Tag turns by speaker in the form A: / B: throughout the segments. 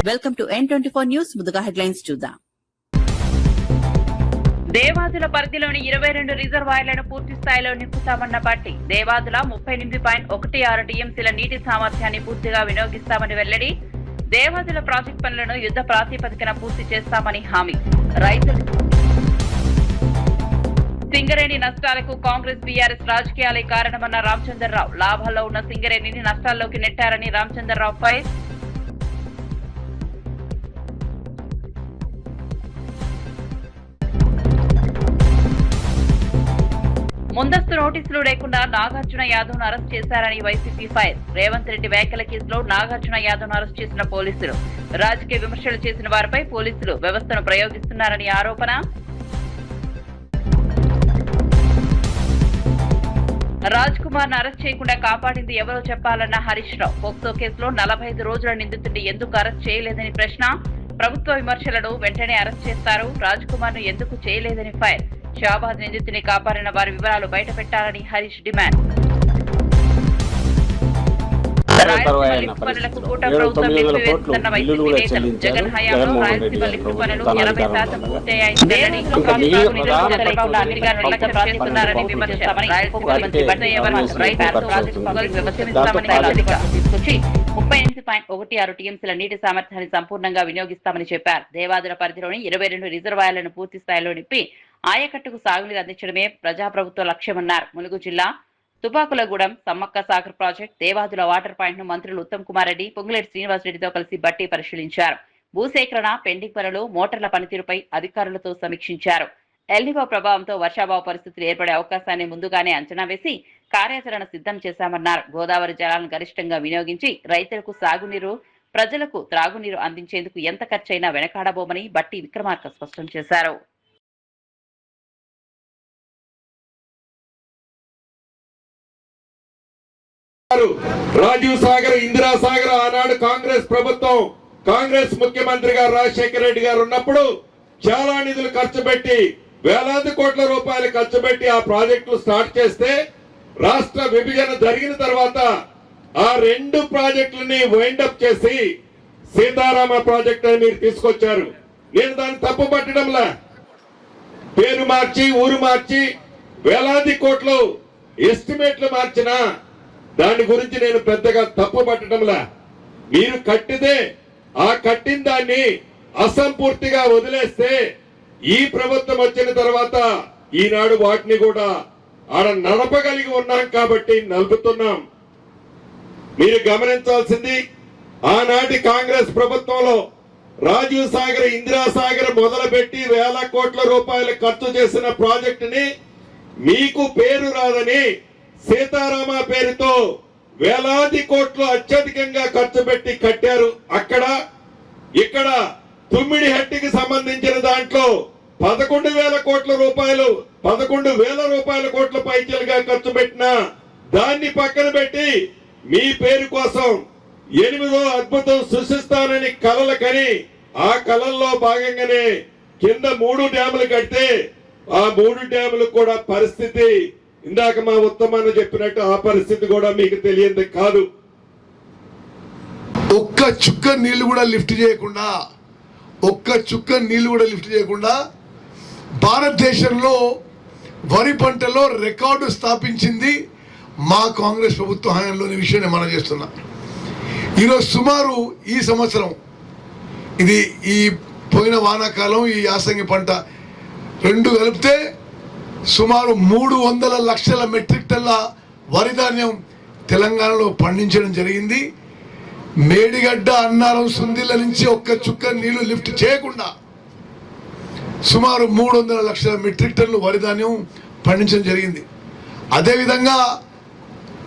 A: Welcome to N24 news. ముందుగా headlines చూద్దాం.
B: దేవాదుల పరిధిలోని 22 రిజర్వాయర్లను పూర్తి స్థాయిలో నింపుతామన్న పార్టీ. దేవాదుల 38.16 టీఎంసీల నీటి సామర్థ్యాన్ని పూర్తిగా వినియోగిస్తామని వెల్లడి. దేవాదుల ప్రాజెక్టు పనులను యుద్ధ ప్రాతిపదికన పూర్తి చేస్తామని హామీ. రైతులు సింగరేణి నష్టాలకు కాంగ్రెస్ బీఆర్ఎస్ రాజకీయాలే కారణమన్న రామచంద్రరావు. లాభాల్లో ఉన్న సింగరేణిని నష్టాల్లోకి నెట్టారని రామచంద్రరావు ఫైర్. ముందస్తు నోటీసులు లేకుండా నాగార్జున యాదవ్ ను అరెస్ట్ చేశారని వైసీపీ ఫైర్. రేవంత్ రెడ్డి వ్యాఖ్యల కేసులో నాగార్జున యాదవ్ ను అరెస్ట్ చేసిన పోలీసులు. రాజకీయ విమర్శలు చేసిన వారిపై పోలీసులు వ్యవస్థను ప్రయోగిస్తున్నారని ఆరోపణ. రాజ్ కుమార్ ను అరెస్ట్ చేయకుండా కాపాడింది ఎవరో చెప్పాలన్న హరీష్ రావు. పోక్సో కేసులో 45 రోజుల నిందితుడిని ఎందుకు అరెస్ట్ చేయలేదని ప్రశ్న. ప్రభుత్వ విమర్శలను వెంటనే అరెస్ట్ చేస్తారు, రాజ్ కుమార్ ను ఎందుకు చేయలేదని ఫైర్. షాబాద్ నిందితుని కాపాడిన వారి వివరాలు బయట పెట్టాలని హరీష్ డిమాండ్. రాయలసీమ లిఫ్ట్ పనులకు కూటమి ప్రభుత్వం నిలిపివేస్తుందన్న వైసీపీ నేతలు. జగన్ హయాంలో రాయలసీమ లిఫ్ట్ పనులు 80% పూర్తయ్యాయని చంద్రబాబు నాయుడు గారు నిర్లక్ష్యం చేస్తున్నారని విమర్శించామని. రాయలసీమ మంత్రి బట్టయ్య రైతులతో ప్రాజెక్టు పనులు వ్యవస్థిస్తామని తీసుకొచ్చి 38.16 టీఎంసీల నీటి సామర్థ్యాన్ని సంపూర్ణంగా వినియోగిస్తామని చెప్పారు. దేవాదుల పరిధిలోని 22 రిజర్వాయర్లను పూర్తి స్థాయిలో నింపి ఆయకట్టుకు సాగునీరు అందించడమే ప్రజాప్రభుత్వ లక్ష్యమన్నారు. ములుగు జిల్లా Tupakulagudem Sammakka Sagar project Devadula water point ను మంత్రులు ఉత్తమ్ కుమార్ రెడ్డి, పొంగులేటి శ్రీనివాసరెడ్డితో కలిసి బట్టి పరిశీలించారు. భూసేకరణ, పెండింగ్ పనులు, మోటార్ల పనితీరుపై అధికారులతో సమీక్షించారు. ఎల్నినో ప్రభావంతో వర్షాభావ పరిస్థితులు ఏర్పడే అవకాశాన్ని ముందుగానే అంచనా వేసి కార్యాచరణ సిద్ధం చేశామన్నారు. గోదావరి జలాలను గరిష్టంగా వినియోగించి రైతులకు సాగునీరు, ప్రజలకు త్రాగునీరు అందించేందుకు ఎంత ఖర్చైనా వెనకాడబోమని బట్టి విక్రమార్క స్పష్టం చేశారు.
C: రాజీవ్ సాగర్, ఇందిరా సాగర్ ఆనాడు కాంగ్రెస్ ప్రభుత్వం, కాంగ్రెస్ ముఖ్యమంత్రి గారు రాజశేఖర రెడ్డి గారు ఉన్నప్పుడు చాలా నిధులు ఖర్చు పెట్టి వేలాది కోట్ల రూపాయలు ఖర్చు పెట్టి ఆ ప్రాజెక్టులు స్టార్ట్ చేస్తే రాష్ట్ర విభజన జరిగిన తర్వాత ఆ 2 ప్రాజెక్టులని వైండప్ చేసి సీతారామ ప్రాజెక్ట్ అని మీరు తీసుకొచ్చారు. నేను దాన్ని తప్పు పట్టడంలా, పేరు మార్చి ఊరు మార్చి వేలాది కోట్లు ఎస్టిమేట్లు మార్చినా దాని గురించి నేను పెద్దగా తప్పు పట్టడంలా. మీరు కట్టితే ఆ కట్టిన దాన్ని అసంపూర్తిగా వదిలేస్తే ఈ ప్రభుత్వం వచ్చిన తర్వాత ఈనాడు వాటిని కూడా ఆడ నడపగలిగి ఉన్నాం కాబట్టి నలుపుతున్నాం. మీరు గమనించాల్సింది, ఆనాటి కాంగ్రెస్ ప్రభుత్వంలో రాజీవ్ సాగర్, ఇందిరా సాగర్ మొదలుపెట్టి వేల కోట్ల రూపాయలు ఖర్చు చేసిన ప్రాజెక్టుని మీకు పేరు రాదని సీతారామ పేరుతో వేలాది కోట్లు అత్యధికంగా ఖర్చు పెట్టి కట్టారు. ఇక్కడ తుమ్మిడిహట్టికి సంబంధించిన దాంట్లో 11,000 కోట్ల రూపాయలు, 11,000 కోట్ల పైచలుగా ఖర్చు పెట్టిన దాన్ని పక్కన పెట్టి మీ పేరు కోసం 8వ అద్భుతం సృష్టిస్తానని కలలు కని ఆ కలల్లో భాగంగానే కింద 3 డ్యాములు కడితే ఆ 3 డ్యాములు కూడా పరిస్థితి ఇందాక మా ఉత్తమాన్ని చెప్పినట్టు ఆ పరిస్థితి కూడా మీకు తెలియదు కాదు.
D: ఒక్క చుక్క నీళ్లు కూడా లిఫ్ట్ చేయకుండా భారతదేశంలో వరి పంటలో రికార్డు స్థాపించింది మా కాంగ్రెస్ ప్రభుత్వ హయాంలోని విషయాన్ని మనం చేస్తున్నాం. ఈరోజు సుమారు ఈ సంవత్సరం, ఇది ఈ పోయిన వానాకాలం, ఈ యాసంగి పంట 2 కలిపితే సుమారు 300 లక్షల మెట్రిక్ టన్ల వరి ధాన్యం తెలంగాణలో పండించడం జరిగింది. మేడిగడ్డ, అన్నారం, సుందిళ్ళ నుంచి ఒక్క చుక్క నీళ్లు లిఫ్ట్ చేయకుండా సుమారు 300 లక్షల మెట్రిక్ టన్నులు వరి ధాన్యం పండించడం జరిగింది. అదేవిధంగా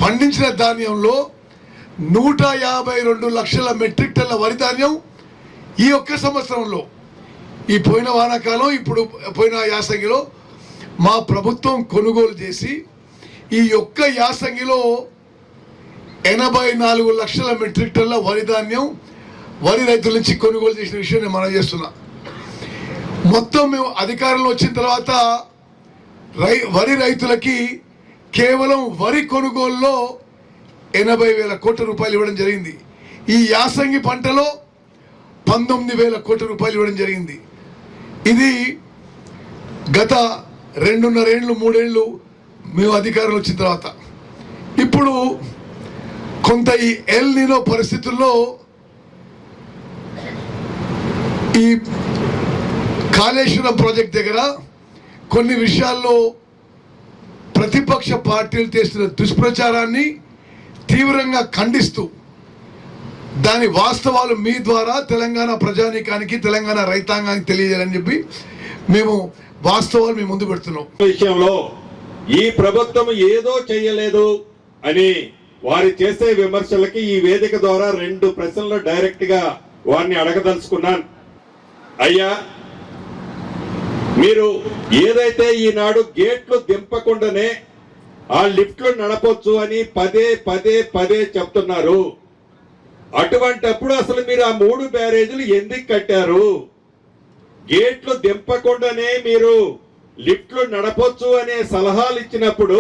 D: పండించిన ధాన్యంలో 152 లక్షల మెట్రిక్ టన్నుల వరి ధాన్యం ఈ ఒక్క సంవత్సరంలో, ఈ పోయిన వానాకాలం, ఇప్పుడు పోయిన యాసంగిలో మా ప్రభుత్వం కొనుగోలు చేసి ఈ ఒక్క యాసంగిలో 84 లక్షల మెట్రిక్ టన్నుల వరి ధాన్యం వరి రైతుల నుంచి కొనుగోలు చేసిన విషయం నేను మనం చేస్తున్నా. మొత్తం మేము అధికారంలో వచ్చిన తర్వాత వరి రైతులకి కేవలం వరి కొనుగోలులో 80,000 కోట్ల రూపాయలు ఇవ్వడం జరిగింది. ఈ యాసంగి పంటలో 19,000 కోట్ల రూపాయలు ఇవ్వడం జరిగింది. ఇది గత 2.5 ఏళ్ళు 3 ఏళ్ళు మేము అధికారంలో వచ్చిన తర్వాత. ఇప్పుడు కొంత ఈ ఎల్ నినో పరిస్థితుల్లో ఈ కాళేశ్వరం ప్రాజెక్ట్ దగ్గర కొన్ని విషయాల్లో ప్రతిపక్ష పార్టీలు చేస్తున్న దుష్ప్రచారాన్ని తీవ్రంగా ఖండిస్తూ దాని వాస్తవాలు మీ ద్వారా తెలంగాణ ప్రజానీకానికి తెలంగాణ రైతాంగానికి తెలియజేయాలని చెప్పి మేము వాస్తవాలు మీ ముందు పెడుతున్నాం.
C: విషయంలో ఈ ప్రభుత్వం ఏదో చేయలేదు అని వారి చేసే విమర్శలకి ఈ వేదిక ద్వారా 2 ప్రశ్నలు డైరెక్ట్ గా వారిని అడగదలుచుకున్నాను. అయ్యా, మీరు ఏదైతే ఈనాడు గేట్లు దింపకుండానే ఆ లిఫ్ట్లు నడపొచ్చు అని పదే చెప్తున్నారు, అటువంటప్పుడు అసలు మీరు ఆ 3 బ్యారేజీలు ఎందుకు కట్టారు? గేట్లు దింపకుండానే మీరు లిఫ్ట్లు నడపొచ్చు అనే సలహాలు ఇచ్చినప్పుడు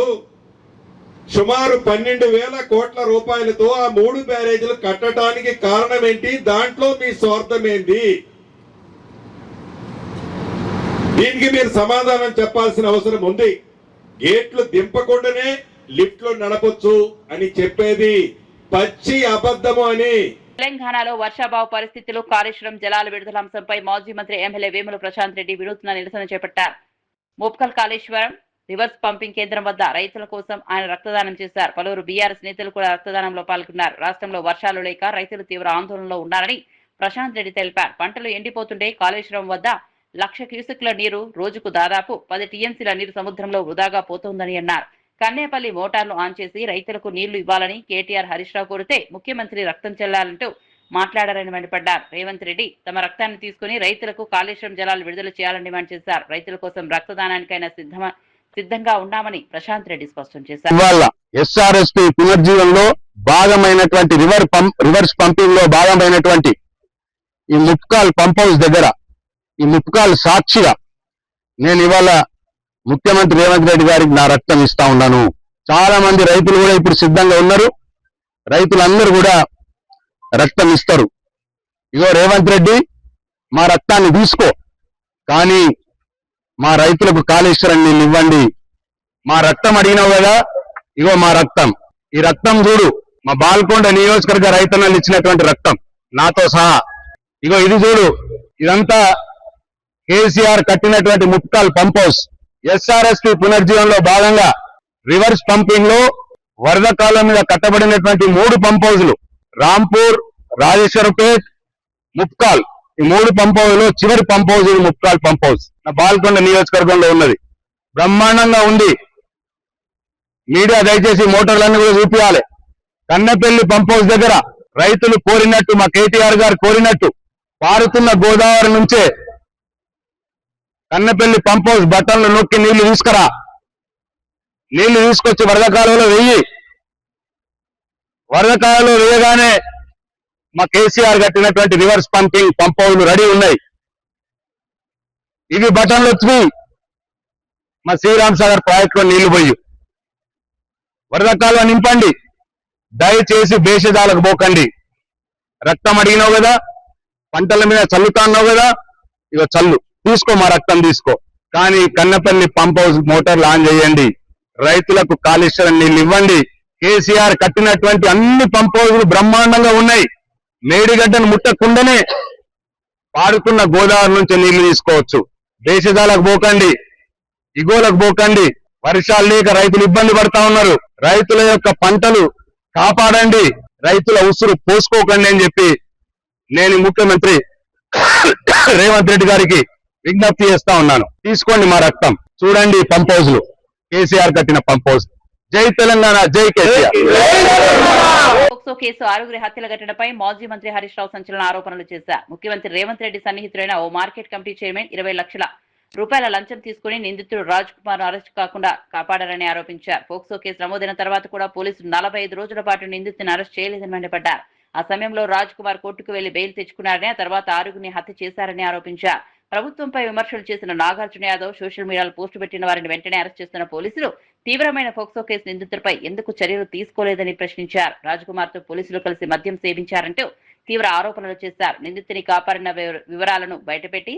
C: సుమారు 12,000 కోట్ల రూపాయలతో ఆ 3 బ్యారేజీలు కట్టడానికి కారణం ఏంటి? దాంట్లో మీ స్వార్థం ఏంటి? దీనికి మీరు సమాధానం చెప్పాల్సిన అవసరం ఉంది. గేట్లు దింపకుండానే లిఫ్ట్లు నడపొచ్చు అని చెప్పేది పచ్చి అబద్ధము అని.
B: తెలంగాణలో వర్షాభావ పరిస్థితులు, కాళేశ్వరం జలాల విడుదల అంశంపై మాజీ మంత్రి ఎమ్మెల్యే వేముల ప్రశాంత్ రెడ్డి వినూత్న నిరసన చేపట్టారు. ముప్కల్ కాళేశ్వరం రివర్స్ పంపింగ్ కేంద్రం వద్ద రైతుల కోసం ఆయన రక్తదానం చేశారు. పలువురు బీఆర్ఎస్ నేతలు కూడా రక్తదానంలో పాల్గొన్నారు. రాష్ట్రంలో వర్షాలు లేక రైతులు తీవ్ర ఆందోళనలో ఉన్నారని ప్రశాంత్ రెడ్డి తెలిపారు. పంటలు ఎండిపోతుంటే కాళేశ్వరం వద్ద 1,00,000 క్యూసెక్ల నీరు రోజుకు దాదాపు 10 టీఎంసీల నీరు సముద్రంలో వృధాగా పోతోందని అన్నారు. కన్నేపల్లి మోటార్లు ఆన్ చేసి రైతులకు నీళ్లు ఇవ్వాలని కేటీఆర్ హరీష్ రావు కోరితే ముఖ్యమంత్రి రక్తం చెల్లాలంటూ మాట్లాడారని మండిపడ్డారు. రేవంత్ రెడ్డి తమ రక్తాన్ని తీసుకుని రైతులకు కాళేశ్వరం జలాలు విడుదల చేయాలని డిమాండ్ చేశారు. రైతుల కోసం రక్తదానానికైనా సిద్ధంగా ఉన్నామని ప్రశాంత్ రెడ్డి స్పష్టం చేశారు.
E: ఇవాళ ఎస్ఆర్ఎస్పీ పునర్జీవంలో భాగమైనటువంటి రివర్స్ పంపింగ్ లో భాగమైనటువంటి ఈ ముప్కాల్ పంప్ హౌస్ దగ్గర, ఈ ముప్కాల్ సాక్షిగా నేను ఇవాళ ముఖ్యమంత్రి రేవంత్ రెడ్డి గారికి నా రక్తం ఇస్తా ఉన్నాను. చాలా మంది రైతులు కూడా ఇప్పుడు సిద్ధంగా ఉన్నారు. రైతులందరూ కూడా రక్తం ఇస్తారు. ఇగో రేవంత్ రెడ్డి, మా రక్తాన్ని తీసుకో, కానీ మా రైతులకు కాళేశ్వరం నీళ్ళు ఇవ్వండి. మా రక్తం అడిగినావు కదా, ఇగో మా రక్తం. ఈ రక్తం చూడు, మా బాల్కొండ నియోజకవర్గ రైతన్నలు ఇచ్చినటువంటి రక్తం నాతో సహా. ఇగో ఇది చూడు, ఇదంతా కేసీఆర్ కట్టినటువంటి ముప్కాల్ పంప్ హౌస్. ఎస్ఆర్ఎస్పీ పునర్జీవనంలో భాగంగా రివర్స్ పంపింగ్ లో వరద కాలం మీద కట్టబడినటువంటి 3 పంప్ హౌజులు రాంపూర్, రాజేశ్వరపేట్, ముప్కాల్, ఈ 3 పంప్ హౌజ్ లో చివరి pump house Mupkal pump house నా బాల్కొండ నియోజకవర్గంలో ఉన్నది. బ్రహ్మాండంగా ఉంది. మీడియా దయచేసి మోటార్లన్నీ కూడా చూపించాలి. కన్నెపల్లి పంప్ హౌస్ దగ్గర రైతులు కోరినట్టు, మా కేటీఆర్ గారు కోరినట్టు, పారుతున్న గోదావరి నుంచే కన్నెపల్లి పంప్ హౌస్ బట్టలను నొక్కి నీళ్లు తీసుకురా, నీళ్లు తీసుకొచ్చి వరద కాలంలో వెయ్యి. వరద కాలంలో వేయగానే మా కేసీఆర్ కట్టినటువంటి రివర్స్ పంపింగ్ పంప్ హౌస్లు రెడీ ఉన్నాయి. ఇవి బటన్లు వచ్చి మా శ్రీరామ్ సాగర్ ప్రాజెక్టులో నీళ్లు పోయి వరద కాలువ నింపండి. దయచేసి భేషజాలకు పోకండి. రక్తం అడిగినావు కదా, పంటల మీద చల్లుతా అన్నావు కదా, ఇక చల్లు, తీసుకో, మా రక్తం తీసుకో. కానీ కన్నపల్లి పంప్ హౌస్ మోటార్లు ఆన్ చేయండి, రైతులకు కాళేశ్వరం నీళ్లు ఇవ్వండి. కేసీఆర్ కట్టినటువంటి అన్ని పంప్ హౌస్లు బ్రహ్మాండంగా ఉన్నాయి. మేడిగడ్డను ముట్టకుండానే పారుతున్న గోదావరి నుంచి నీళ్లు తీసుకోవచ్చు. దేశజాలకు పోకండి, ఇగోలకు పోకండి. వర్షాలు లేక రైతులు ఇబ్బంది పడతా ఉన్నారు. రైతుల యొక్క పంటలు కాపాడండి, రైతుల ఉసురు పోసుకోకండి అని చెప్పి నేను ముఖ్యమంత్రి రేవంత్ రెడ్డి గారికి విజ్ఞప్తి చేస్తా ఉన్నాను. తీసుకోండి మా రక్తం. చూడండి పంప్ హౌస్లు, కేసీఆర్ కట్టిన పంప్ హౌస్. జై తెలంగాణ, జై కేసీఆర్.
B: పోక్సో కేసు 6 హత్యల ఘటనపై మాజీ మంత్రి హరీష్ రావు సంచలన ఆరోపణలు చేశారు. ముఖ్యమంత్రి రేవంత్ రెడ్డి సన్నిహితుడైన ఓ మార్కెట్ కమిటీ చైర్మన్ 20 లక్షల రూపాయల లంచం తీసుకుని నిందితుడు రాజ్ కుమార్ అరెస్ట్ కాకుండా కాపాడారని ఆరోపించారు. పోక్సో కేసు నమోదైన తర్వాత కూడా పోలీసులు 45 రోజుల పాటు నిందితుడిని అరెస్ట్ చేయలేదని మండిపడ్డారు. ఆ సమయంలో రాజ్ కుమార్ కోర్టుకు వెళ్లి బెయిల్ తెచ్చుకున్నారని, ఆ తర్వాత 6గురిని హత్య చేశారని ఆరోపించారు. ప్రభుత్వంపై విమర్శలు చేసిన నాగార్జున యాదవ్ సోషల్ మీడియాలో పోస్టు పెట్టిన వారిని వెంటనే అరెస్ట్ చేస్తున్న పోలీసులు తీవ్రమైన పోక్సో కేసు నిందితులపై ఎందుకు చర్యలు తీసుకోలేదని ప్రశ్నించారు. రాజ్ కుమార్ తో పోలీసులు కలిసి మద్యం సేవించారంటూ తీవ్ర ఆరోపణలు చేశారు. నిందితుని కాపాడిన వివరాలను బయటపెట్టి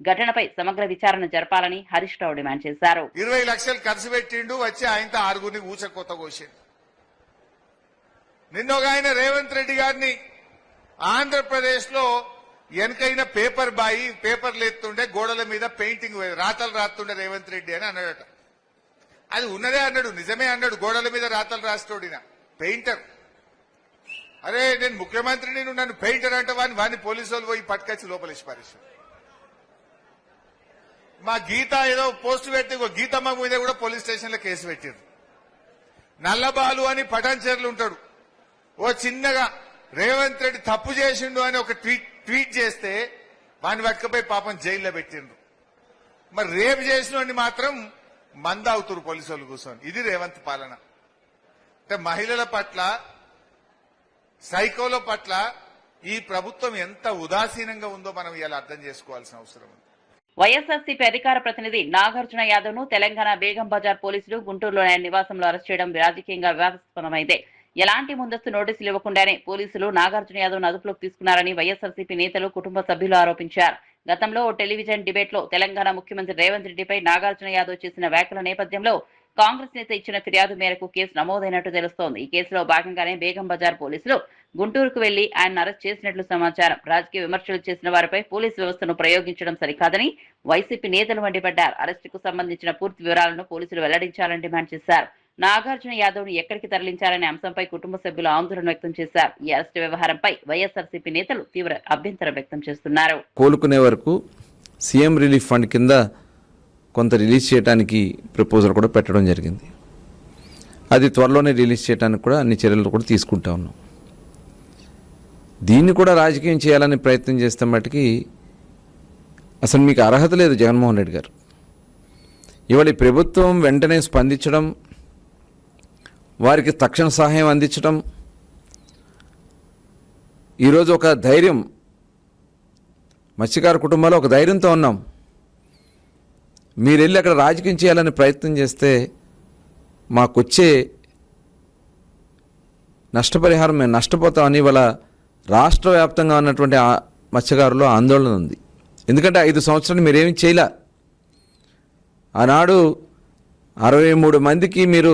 B: ఘటనపై సమగ్ర విచారణ జరపాలని హరీష్ రావు డిమాండ్ చేశారు.
F: 20 లక్షలు ఖర్చు పెట్టిండు, వచ్చి ఆయనతో 6గురిని ఊచకొత్త కోసిండు. నిన్నొక ఆయన రేవంత్ రెడ్డి గారిని ఆంధ్రప్రదేశ్ లో వెనకైన పేపర్ బాయి పేపర్లు ఎత్తుండే గోడల మీద పెయింటింగ్ రాతలు రాస్తుండే రేవంత్ రెడ్డి అని అన్నాడట. అది ఉన్నదే అన్నాడు, నిజమే అన్నాడు. గోడల మీద రాతలు రాస్తోడిన పెయింటర్. అరే నేను ముఖ్యమంత్రిని, నన్ను పెయింటర్ అంటే వాడిని పోలీసు వాళ్ళు పోయి పట్టుకొచ్చి లోపలేసి పారేశారు. మా గీత ఏదో పోస్ట్ పెట్టి గీతమ్మ మీద కూడా పోలీస్ స్టేషన్ లో కేసు పెట్టారు. నల్లబాలు అని పటాన్చేర్లు ఉంటాడు, ఓ చిన్నగా రేవంత్ రెడ్డి తప్పు చేసిండు అని ఒక ట్వీట్ చేస్తే వాడిని పట్టుకపోయి పాపం జైల్లో పెట్టిండ్రు. మరి రేపు చేసిన మాత్రం మంద అవుతురు పోలీసు వాళ్ళు కూర్చొని. ఇది రేవంత్ పాలన. అంటే మహిళల పట్ల, సైకోల పట్ల ఈ ప్రభుత్వం ఎంత ఉదాసీనంగా ఉందో మనం ఇలా అర్థం చేసుకోవాల్సిన అవసరం ఉంది.
B: వైఎస్ఆర్సీపీ అధికార ప్రతినిధి నాగార్జున యాదవ్ ను తెలంగాణ బేగం బజార్ పోలీసులు గుంటూరులోని ఆయన నివాసంలో అరెస్ట్ చేయడం రాజకీయంగా వివాదాస్పదమైందే. ఎలాంటి ముందస్తు నోటీసులు ఇవ్వకుండానే పోలీసులు నాగార్జున యాదవ్ ను అదుపులోకి తీసుకున్నారని వైఎస్ఆర్సీపీ నేతలు, కుటుంబ సభ్యులు ఆరోపించారు. గతంలో ఓ టెలివిజన్ డిబేట్ లో తెలంగాణ ముఖ్యమంత్రి రేవంత్ రెడ్డిపై నాగార్జున యాదవ్ చేసిన వ్యాఖ్యల నేపథ్యంలో కాంగ్రెస్ నేత ఇచ్చిన ఫిర్యాదు మేరకు కేసు నమోదైనట్టు తెలుస్తోంది. ఈ కేసులో భాగంగానే బేగం బజార్ పోలీసులు గుంటూరుకు వెళ్లి ఆయన అరెస్ట్ చేసినట్లు సమాచారం. రాజకీయ విమర్శలు చేసిన వారిపై పోలీసు వ్యవస్థను ప్రయోగించడం సరికాదని వైసీపీ నేతలు మండిపడ్డారు. అరెస్టుకు సంబంధించిన పూర్తి వివరాలను పోలీసులు వెల్లడించాలని డిమాండ్ చేశారు. నాగార్జున యాదవ్ ను ఎక్కడికి తరలించారనే అంశంపై కుటుంబ సభ్యులు ఆందోళన వ్యక్తం చేశారు. ఈ అరెస్టు వ్యవహారంపై వైఎస్ఆర్సీపీ నేతలు తీవ్ర అభ్యంతరం వ్యక్తం చేస్తున్నారు.
G: కోలుకునే వరకు సీఎం రిలీఫ్ ఫండ్ కింద కొంత రిలీజ్ చేయడానికి ప్రపోజల్ కూడా పెట్టడం జరిగింది. అది త్వరలోనే రిలీజ్ చేయడానికి కూడా అన్ని చర్యలు కూడా తీసుకుంటా ఉన్నాం. దీన్ని కూడా రాజకీయం చేయాలని ప్రయత్నం చేస్తే మటుకి అసలు మీకు అర్హత లేదు జగన్మోహన్ రెడ్డి గారు. ఇవాళ ఈ ప్రభుత్వం వెంటనే స్పందించడం, వారికి తక్షణ సహాయం అందించడం, ఈరోజు ఒక ధైర్యం, మత్స్యకార కుటుంబాలు ఒక ధైర్యంతో ఉన్నాం. మీరు వెళ్ళి అక్కడ రాజకీయం చేయాలని ప్రయత్నం చేస్తే మాకొచ్చే నష్టపరిహారం మేము నష్టపోతామని ఇవాళ రాష్ట్ర వ్యాప్తంగా ఉన్నటువంటి మత్స్యకారులు ఆందోళన ఉంది. ఎందుకంటే 5 సంవత్సరాలు మీరేమీ చేయలే. ఆనాడు 63 మందికి మీరు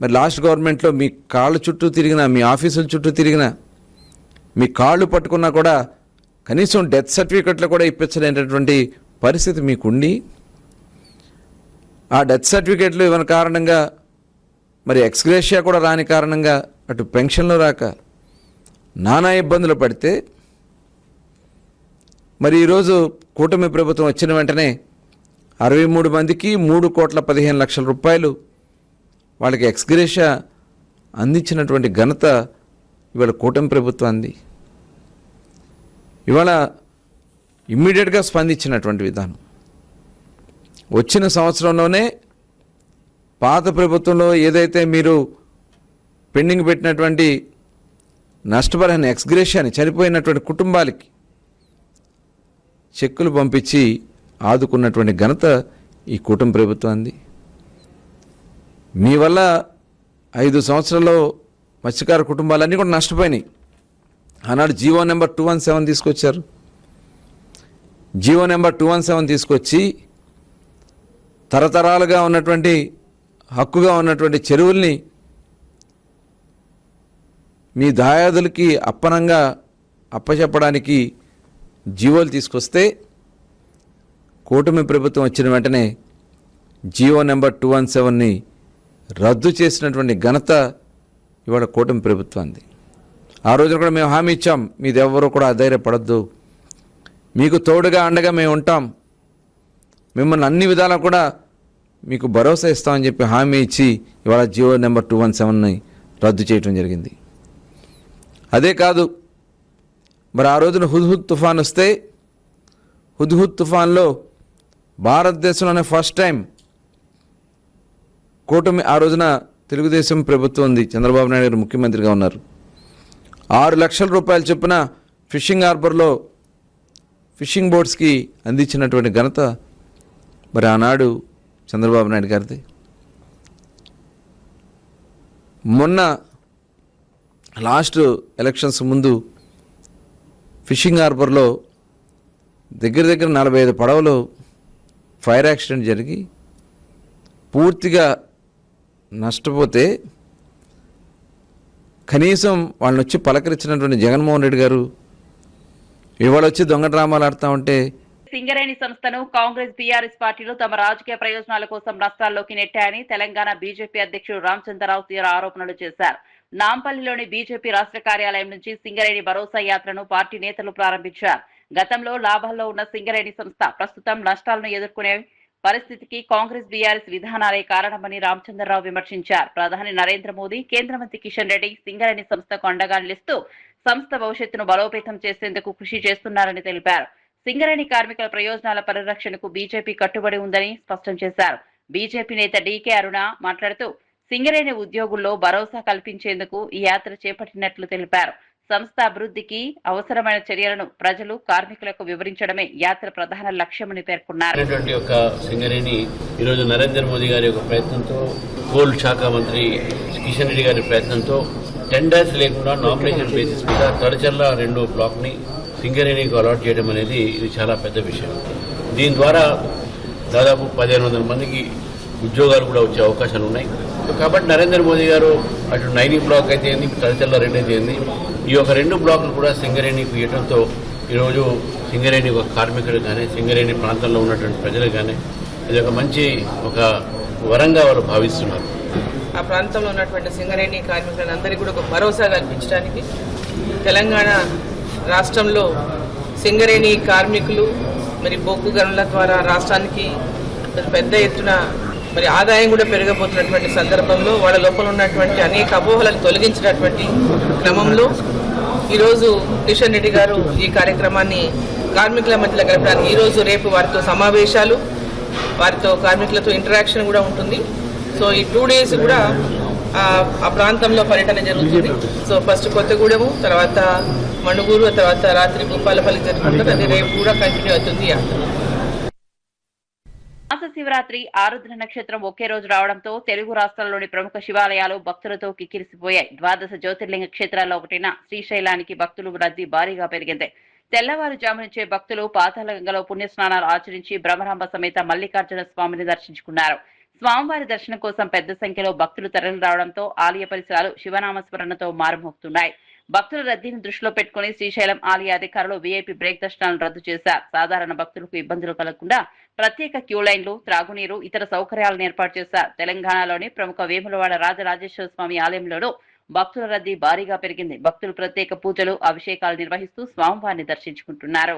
G: మరి లాస్ట్ గవర్నమెంట్లో మీ కాళ్ళ చుట్టూ తిరిగినా, మీ ఆఫీసుల చుట్టూ తిరిగినా, మీ కాళ్ళు పట్టుకున్నా కూడా కనీసం డెత్ సర్టిఫికెట్లు కూడా ఇప్పించలేనటువంటి పరిస్థితి మీకుండి, ఆ డెత్ సర్టిఫికెట్లు ఇవ్వని కారణంగా మరి ఎక్స్గ్రేషియా కూడా రాని కారణంగా అటు పెన్షన్లు రాక నానా ఇబ్బందులు పడితే మరి ఈరోజు కూటమి ప్రభుత్వం వచ్చిన వెంటనే 63 మందికి 3,15,00,000 రూపాయలు వాళ్ళకి ఎక్స్గ్రేషియా అందించినటువంటి ఘనత ఇవాళ కూటమి ప్రభుత్వం అంది. ఇవాళ ఇమ్మీడియట్గా స్పందించినటువంటి విధానం వచ్చిన సంవత్సరంలోనే పాత ప్రభుత్వంలో ఏదైతే మీరు పెండింగ్ పెట్టినటువంటి నష్టపరిహారం ఎక్స్గ్రేషియాని చనిపోయినటువంటి కుటుంబాలకి చెక్కులు పంపించి ఆదుకున్నటువంటి ఘనత ఈ కూటమి ప్రభుత్వం అంది. మీ వల్ల 5 సంవత్సరాల్లో మత్స్యకార కుటుంబాలన్నీ కూడా నష్టపోయినాయి. ఆనాడు జీవో నెంబర్ 217 తీసుకొచ్చారు. జీవో నెంబర్ 217 తీసుకొచ్చి తరతరాలుగా ఉన్నటువంటి హక్కుగా ఉన్నటువంటి చెరువుల్ని మీ దాయాదులకి అప్పనంగా అప్పచెప్పడానికి జీవోలు తీసుకొస్తే కూటమి ప్రభుత్వం వచ్చిన వెంటనే జీవో నెంబర్ 217ని రద్దు చేసినటువంటి ఘనత ఇవాళ కూటమి ప్రభుత్వాన్ని. ఆ రోజున కూడా మేము హామీ ఇచ్చాం, మీది ఎవరు కూడా అధైర్యపడద్దు, మీకు తోడుగా అండగా మేము ఉంటాం, మిమ్మల్ని అన్ని విధాలా కూడా మీకు భరోసా ఇస్తామని చెప్పి హామీ ఇచ్చి ఇవాళ జీవో నెంబర్ 217ని రద్దు చేయడం జరిగింది. అదే కాదు, మరి ఆ రోజున హుద్హుద్ తుఫాన్ వస్తే హుద్హుద్ తుఫాన్లో భారతదేశంలోనే ఫస్ట్ టైం కూటమి, ఆ రోజున తెలుగుదేశం ప్రభుత్వం ఉంది, చంద్రబాబు నాయుడు గారు ముఖ్యమంత్రిగా ఉన్నారు, 6 లక్షల రూపాయలు చొప్పున ఫిషింగ్ హార్బర్లో ఫిషింగ్ బోట్స్కి అందించినటువంటి ఘనత మరి ఆనాడు చంద్రబాబు నాయుడు గారిది. మొన్న లాస్ట్ ఎలక్షన్స్ ముందు ఫిషింగ్ హార్బర్లో దగ్గర 45 పడవలు ఫైర్ యాక్సిడెంట్ జరిగి పూర్తిగా నష్టపోతే కనీసం వాళ్ళని వచ్చి పలకరించినటువంటి జగన్మోహన్ రెడ్డి గారు ఇవాళ వచ్చి దొంగ డ్రామాలు ఆడుతూ ఉంటే
B: సింగరేణి సంస్థను కాంగ్రెస్ బీఆర్ఎస్ పార్టీలు తమ రాజకీయ ప్రయోజనాల కోసం నష్టాల్లోకి నెట్టాయని తెలంగాణ బీజేపీ అధ్యక్షుడు రామచంద్రరావు తీవ్ర ఆరోపణలు చేశారు. నాంపల్లిలోని బీజేపీ రాష్ట్ర కార్యాలయం నుంచి సింగరేణి భరోసా యాత్రను పార్టీ నేతలు ప్రారంభించారు. గతంలో లాభాల్లో ఉన్న సింగరేణి సంస్థ ప్రస్తుతం నష్టాలను ఎదుర్కొనే పరిస్థితికి కాంగ్రెస్ బీఆర్ఎస్ విధానాలే కారణమని రామచంద్రరావు విమర్శించారు. ప్రధాని నరేంద్ర మోదీ, కేంద్ర మంత్రి కిషన్ రెడ్డి సింగరేణి సంస్థకు అండగా నిలుస్తూ సంస్థ భవిష్యత్తును బలోపేతం చేసేందుకు కృషి చేస్తున్నారని తెలిపారు. సింగరేణి కార్మికుల ప్రయోజనాల పరిరక్షణకు బీజేపీ కట్టుబడి ఉందని స్పష్టం చేశారు. బీజేపీ నేత డీకే అరుణ మాట్లాడుతూ సింగరేణి ఉద్యోగుల్లో భరోసా కల్పించేందుకు ఈ యాత్ర చేపట్టినట్లు తెలిపారు. సంస్థ అభివృద్ధికి అవసరమైన చర్యలను ప్రజలు, కార్మికులకు వివరించడమే యాత్ర ప్రధాన లక్ష్యమని పేర్కొన్నారు.
H: సింగరేణి ఈరోజు నరేంద్ర మోదీ గారి యొక్క ప్రయత్నంతో, కోల్ శాఖ మంత్రి కిషన్ రెడ్డి గారి ప్రయత్నంతో టెండర్స్ లేకుండా నామినేషన్ బేసిస్ మీద తడచర్ల 2 బ్లాక్ని సింగరేణికి అలాట్ చేయడం అనేది ఇది చాలా పెద్ద విషయం. దీని ద్వారా దాదాపు 1500 మందికి ఉద్యోగాలు కూడా వచ్చే అవకాశాలు ఉన్నాయి. కాబట్టి నరేంద్ర మోదీ గారు అటు 9 బ్లాక్ అయితే ఏంది, తడచర్ల 2 అయితే ఏంది, ఈ యొక్క 2 బ్లాకులు కూడా సింగరేణికి ఇవ్వడంతో ఈరోజు సింగరేణి ఒక కార్మికులు కానీ, సింగరేణి ప్రాంతంలో ఉన్నటువంటి ప్రజలు కానీ ఇది ఒక మంచి ఒక వరంగా వాళ్ళు భావిస్తున్నారు.
I: ఆ ప్రాంతంలో ఉన్నటువంటి సింగరేణి కార్మికులందరికీ కూడా ఒక భరోసా కల్పించడానికి తెలంగాణ రాష్ట్రంలో సింగరేణి కార్మికులు మరి బొగ్గు గనుల ద్వారా రాష్ట్రానికి పెద్ద ఎత్తున మరి ఆదాయం కూడా పెరగబోతున్నటువంటి సందర్భంలో వాళ్ళ లోపల ఉన్నటువంటి అనేక అపోహలను తొలగించినటువంటి క్రమంలో ఈరోజు కిషన్ రెడ్డి గారు ఈ కార్యక్రమాన్ని కార్మికుల మధ్యలో గడపడానికి ఈరోజు రేపు వారితో సమావేశాలు, వారితో కార్మికులతో ఇంటరాక్షన్ కూడా ఉంటుంది. సో ఈ 2 days కూడా ఆ ప్రాంతంలో పర్యటన జరుగుతుంది. సో ఫస్ట్ కొత్తగూడెము, తర్వాత మణుగూరు, తర్వాత రాత్రి భూపాలపల్లి జరుగుతుంది. అది రేపు కూడా కంటిన్యూ అవుతుంది.
B: శివరాత్రి ఆరుద్ర నక్షత్రం ఒకే రోజు రావడంతో తెలుగు రాష్ట్రాల్లోని ప్రముఖ శివాలయాలు భక్తులతో కిక్కిరిసిపోయాయి. 12 జ్యోతిర్లింగ క్షేత్రాల్లో ఒకటైన శ్రీశైలానికి భక్తులు రద్దీ భారీగా పెరిగింది. తెల్లవారుజాము నుంచే భక్తులు పాతాళగంగలో పుణ్యస్నానాలు ఆచరించి బ్రహ్మరాంబ సమేత మల్లికార్జున స్వామిని దర్శించుకున్నారు. స్వామివారి దర్శనం కోసం పెద్ద సంఖ్యలో భక్తులు తరలి రావడంతో ఆలయ పరిసరాలు శివనామస్మరణతో మారుమోగుతున్నాయి. భక్తుల రద్దీని దృష్టిలో పెట్టుకుని శ్రీశైలం ఆలయ అధికారులు వీఐపీ బ్రేక్ దర్శనాలను రద్దు చేశారు. సాధారణ భక్తులకు ఇబ్బందులు కలగకుండా ప్రత్యేక క్యూ లైన్లు, త్రాగునీరు, ఇతర సౌకర్యాలను ఏర్పాటు చేశారు. తెలంగాణలోని ప్రముఖ వేములవాడ రాజరాజేశ్వర స్వామి ఆలయంలోనూ భక్తుల రద్దీ భారీగా పెరిగింది. భక్తులు ప్రత్యేక పూజలు, అభిషేకాలు నిర్వహిస్తూ స్వామివారిని దర్శించుకుంటున్నారు.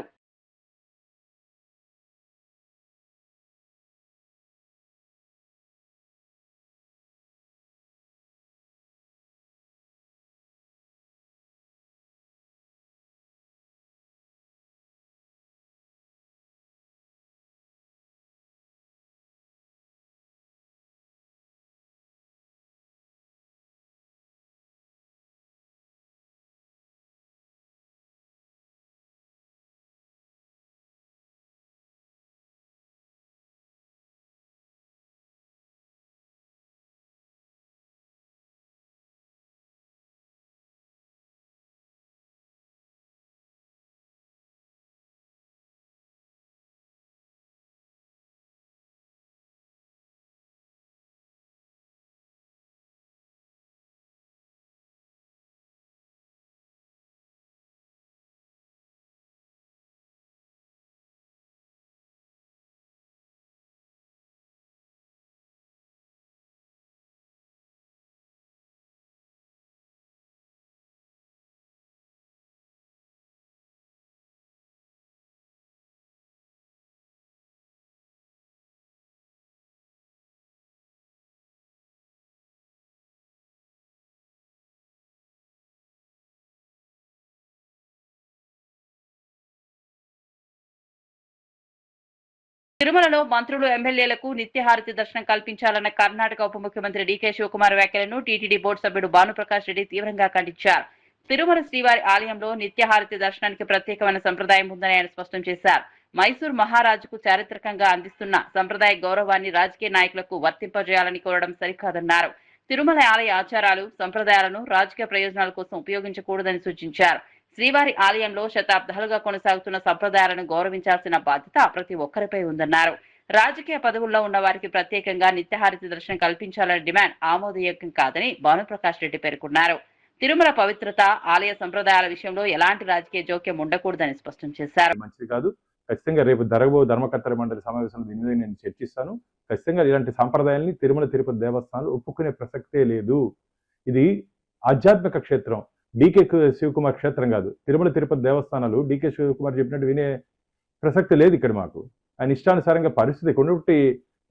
B: తిరుమలలో మంత్రులు, ఎమ్మెల్యేలకు నిత్యహారతి దర్శనం కల్పించాలన్న కర్ణాటక ఉప ముఖ్యమంత్రి డీకే శివకుమార్ వ్యాఖ్యలను టీటీడీ బోర్డు సభ్యుడు భానుప్రకాష్ రెడ్డి తీవ్రంగా ఖండించారు. తిరుమల శ్రీవారి ఆలయంలో నిత్యహారతి దర్శనానికి ప్రత్యేకమైన సంప్రదాయం ఉందని ఆయన స్పష్టం చేశారు. మైసూర్ మహారాజుకు చారిత్రకంగా అందిస్తున్న సంప్రదాయ గౌరవాన్ని రాజకీయ నాయకులకు వర్తింపజేయాలని కోరడం సరికాదన్నారు. తిరుమల ఆలయ ఆచారాలు సంప్రదాయాలను రాజకీయ ప్రయోజనాల కోసం ఉపయోగించకూడదని సూచించారు. శ్రీవారి ఆలయంలో శతాబ్దాలుగా కొనసాగుతున్న సంప్రదాయాలను గౌరవించాల్సిన బాధ్యత ప్రతి ఒక్కరిపై ఉందన్నారు. రాజకీయ పదవుల్లో ఉన్న వారికి ప్రత్యేకంగా నిత్యహారతి దర్శనం కల్పించాలనే డిమాండ్ ఆమోదయోగ్యం కాదని భానుప్రకాష్ రెడ్డి పేర్కొన్నారు. తిరుమల పవిత్రత, ఆలయ సంప్రదాయాల విషయంలో ఎలాంటి రాజకీయ జోక్యం ఉండకూడదని స్పష్టం చేశారు.
J: మంచిది కాదు. ఖచ్చితంగా రేపు జరగబో ధర్మకర్తల మండలి సమావేశంలో దీని మీద నేను చర్చిస్తాను. ఖచ్చితంగా ఇలాంటి సాంప్రదాయాల్ని తిరుమల తిరుపతి దేవస్థానాలు ఒప్పుకునే ప్రసక్తే లేదు. ఇది ఆధ్యాత్మిక క్షేత్రం, డికే శివకుమార్ క్షేత్రం కాదు. తిరుమల తిరుపతి దేవస్థానాలు డికే శివకుమార్ చెప్పినట్టు వినే ప్రసక్తి లేదు ఇక్కడ మాకు. ఆయన ఇష్టానుసారంగా కొన్ని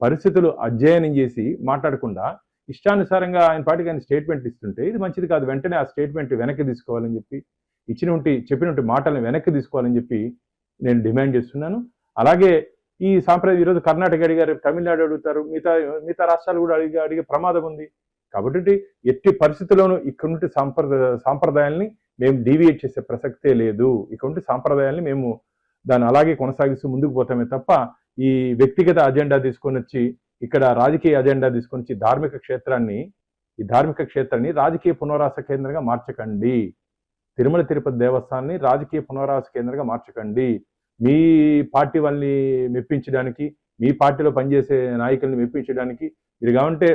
J: పరిస్థితులు అధ్యయనం చేసి మాట్లాడకుండా ఇష్టానుసారంగా ఆయన పాటికి ఆయన స్టేట్మెంట్ ఇస్తుంటే ఇది మంచిది కాదు. వెంటనే ఆ స్టేట్మెంట్ వెనక్కి తీసుకోవాలని చెప్పి, చెప్పినట్టు మాటలను వెనక్కి తీసుకోవాలని చెప్పి నేను డిమాండ్ చేస్తున్నాను. అలాగే ఈ సాంప్రదాయం ఈరోజు కర్ణాటక అడిగారు, తమిళనాడు అడుగుతారు, మిగతా రాష్ట్రాలు కూడా అడిగే ప్రమాదం ఉంది. కాబట్టి ఎట్టి పరిస్థితుల్లోనూ ఇక్కడ నుండి సాంప్రదాయాల్ని మేము డీవియేట్ చేసే ప్రసక్తే లేదు. ఇక్కడ నుండి సాంప్రదాయాల్ని మేము దాన్ని అలాగే కొనసాగిస్తూ ముందుకు పోతామే తప్ప ఈ వ్యక్తిగత అజెండా తీసుకొని వచ్చి, ఇక్కడ రాజకీయ అజెండా తీసుకొని వచ్చి ఈ ధార్మిక క్షేత్రాన్ని రాజకీయ పునరావాస కేంద్రంగా మార్చకండి. తిరుమల తిరుపతి దేవస్థానాన్ని రాజకీయ పునరావాస కేంద్రంగా మార్చకండి. మీ పార్టీ వాళ్ళని మెప్పించడానికి, మీ పార్టీలో పనిచేసే నాయకుల్ని మెప్పించడానికి మీరు కావంటే